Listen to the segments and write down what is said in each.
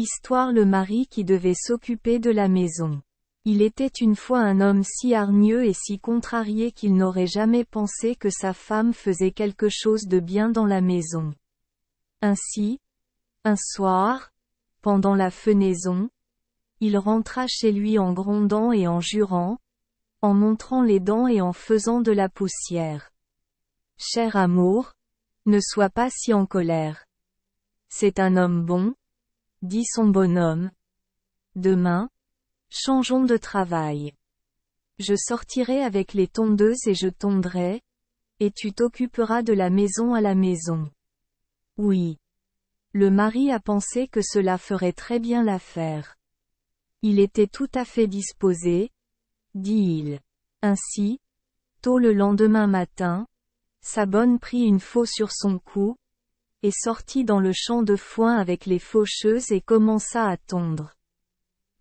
Histoire le mari qui devait s'occuper de la maison. Il était une fois un homme si hargneux et si contrarié qu'il n'aurait jamais pensé que sa femme faisait quelque chose de bien dans la maison. Ainsi, un soir, pendant la fenaison, il rentra chez lui en grondant et en jurant, en montrant les dents et en faisant de la poussière. Cher amour, ne sois pas si en colère. C'est un homme bon, dit son bonhomme. Demain, changeons de travail. Je sortirai avec les tondeuses et je tondrai, et tu t'occuperas de la maison à la maison. Oui. Le mari a pensé que cela ferait très bien l'affaire. Il était tout à fait disposé, dit-il. Ainsi, tôt le lendemain matin, sa bonne prit une faux sur son cou, et sortit dans le champ de foin avec les faucheuses et commença à tondre.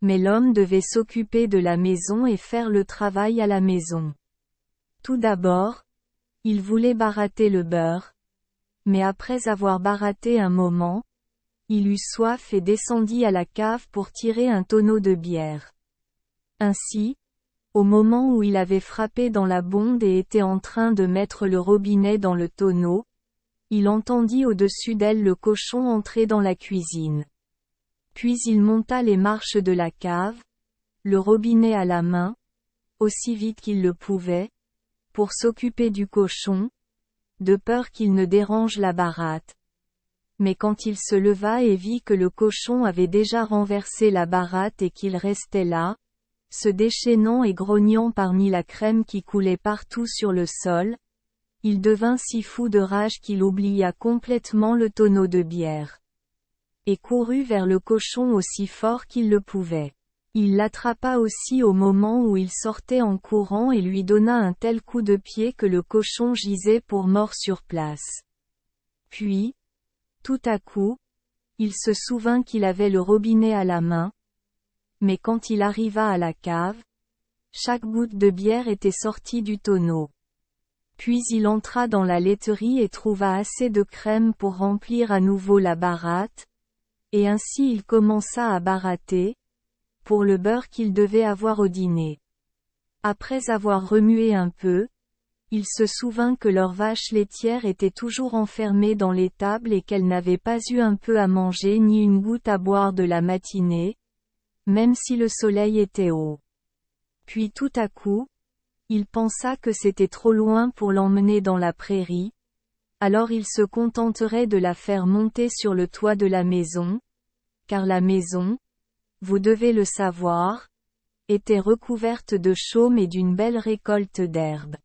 Mais l'homme devait s'occuper de la maison et faire le travail à la maison. Tout d'abord, il voulait baratter le beurre, mais après avoir baratté un moment, il eut soif et descendit à la cave pour tirer un tonneau de bière. Ainsi, au moment où il avait frappé dans la bonde et était en train de mettre le robinet dans le tonneau, il entendit au-dessus d'elle le cochon entrer dans la cuisine. Puis il monta les marches de la cave, le robinet à la main, aussi vite qu'il le pouvait, pour s'occuper du cochon, de peur qu'il ne dérange la baratte. Mais quand il se leva et vit que le cochon avait déjà renversé la baratte et qu'il restait là, se déchaînant et grognant parmi la crème qui coulait partout sur le sol, il devint si fou de rage qu'il oublia complètement le tonneau de bière. Et courut vers le cochon aussi fort qu'il le pouvait. Il l'attrapa aussi au moment où il sortait en courant et lui donna un tel coup de pied que le cochon gisait pour mort sur place. Puis, tout à coup, il se souvint qu'il avait le robinet à la main, mais quand il arriva à la cave, chaque goutte de bière était sortie du tonneau. Puis il entra dans la laiterie et trouva assez de crème pour remplir à nouveau la baratte, et ainsi il commença à baratter, pour le beurre qu'il devait avoir au dîner. Après avoir remué un peu, il se souvint que leur vache laitière était toujours enfermée dans l'étable et qu'elle n'avait pas eu un peu à manger ni une goutte à boire de la matinée, même si le soleil était haut. Puis tout à coup, il pensa que c'était trop loin pour l'emmener dans la prairie, alors il se contenterait de la faire monter sur le toit de la maison, car la maison, vous devez le savoir, était recouverte de chaume et d'une belle récolte d'herbes.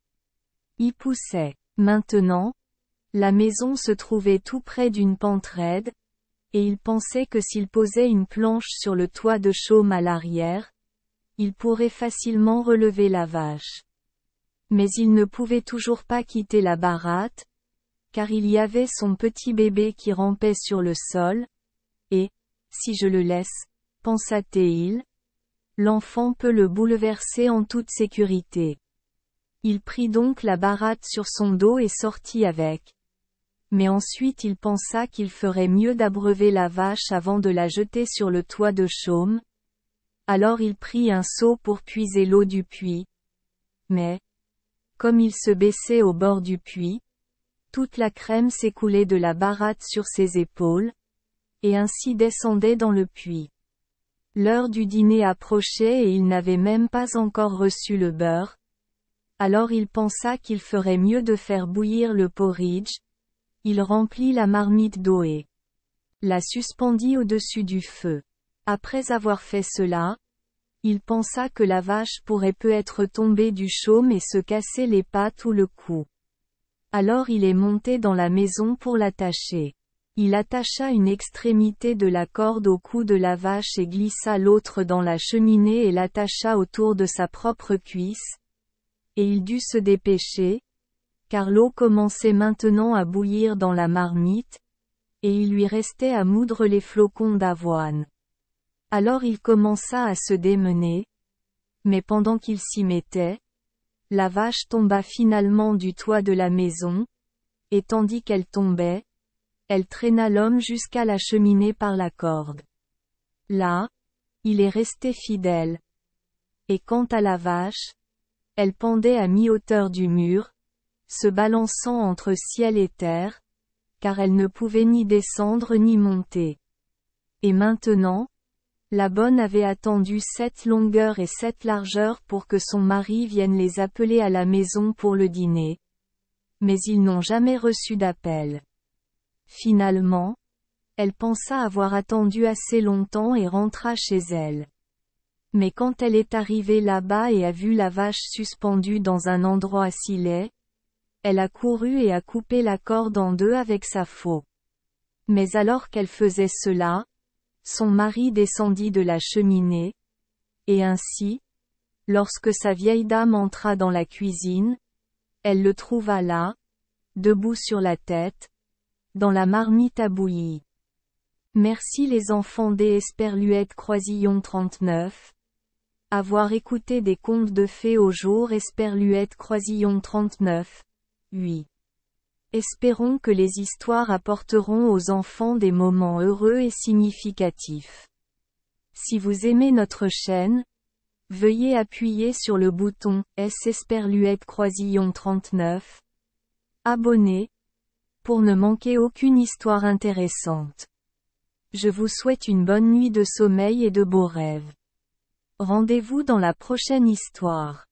Y poussait. Maintenant, la maison se trouvait tout près d'une pente raide, et il pensait que s'il posait une planche sur le toit de chaume à l'arrière, il pourrait facilement relever la vache. Mais il ne pouvait toujours pas quitter la baratte, car il y avait son petit bébé qui rampait sur le sol, et, si je le laisse, pensa-t-il, l'enfant peut le bouleverser en toute sécurité. Il prit donc la baratte sur son dos et sortit avec. Mais ensuite il pensa qu'il ferait mieux d'abreuver la vache avant de la jeter sur le toit de chaume. Alors il prit un seau pour puiser l'eau du puits. Mais, comme il se baissait au bord du puits, toute la crème s'écoulait de la baratte sur ses épaules, et ainsi descendait dans le puits. L'heure du dîner approchait et il n'avait même pas encore reçu le beurre. Alors il pensa qu'il ferait mieux de faire bouillir le porridge. Il remplit la marmite d'eau et la suspendit au-dessus du feu. Après avoir fait cela, il pensa que la vache pourrait peut-être tomber du chaume et se casser les pattes ou le cou. Alors il est monté dans la maison pour l'attacher. Il attacha une extrémité de la corde au cou de la vache et glissa l'autre dans la cheminée et l'attacha autour de sa propre cuisse. Et il dut se dépêcher, car l'eau commençait maintenant à bouillir dans la marmite, et il lui restait à moudre les flocons d'avoine. Alors il commença à se démener, mais pendant qu'il s'y mettait, la vache tomba finalement du toit de la maison, et tandis qu'elle tombait, elle traîna l'homme jusqu'à la cheminée par la corde. Là, il est resté fidèle. Et quant à la vache, elle pendait à mi-hauteur du mur, se balançant entre ciel et terre, car elle ne pouvait ni descendre ni monter. Et maintenant, la bonne avait attendu 7 longueurs et 7 largeurs pour que son mari vienne les appeler à la maison pour le dîner. Mais ils n'ont jamais reçu d'appel. Finalement, elle pensa avoir attendu assez longtemps et rentra chez elle. Mais quand elle est arrivée là-bas et a vu la vache suspendue dans un endroit si laid, elle a couru et a coupé la corde en deux avec sa faux. Mais alors qu'elle faisait cela, son mari descendit de la cheminée, et ainsi, lorsque sa vieille dame entra dans la cuisine, elle le trouva là, debout sur la tête, dans la marmite à bouillie. Merci les enfants des Esperluette Croisillon 39. Avoir écouté des contes de fées au jour Esperluette Croisillon 39. 8. Espérons que les histoires apporteront aux enfants des moments heureux et significatifs. Si vous aimez notre chaîne, veuillez appuyer sur le bouton S Esperluette Croisillon 39. Abonner, pour ne manquer aucune histoire intéressante. Je vous souhaite une bonne nuit de sommeil et de beaux rêves. Rendez-vous dans la prochaine histoire.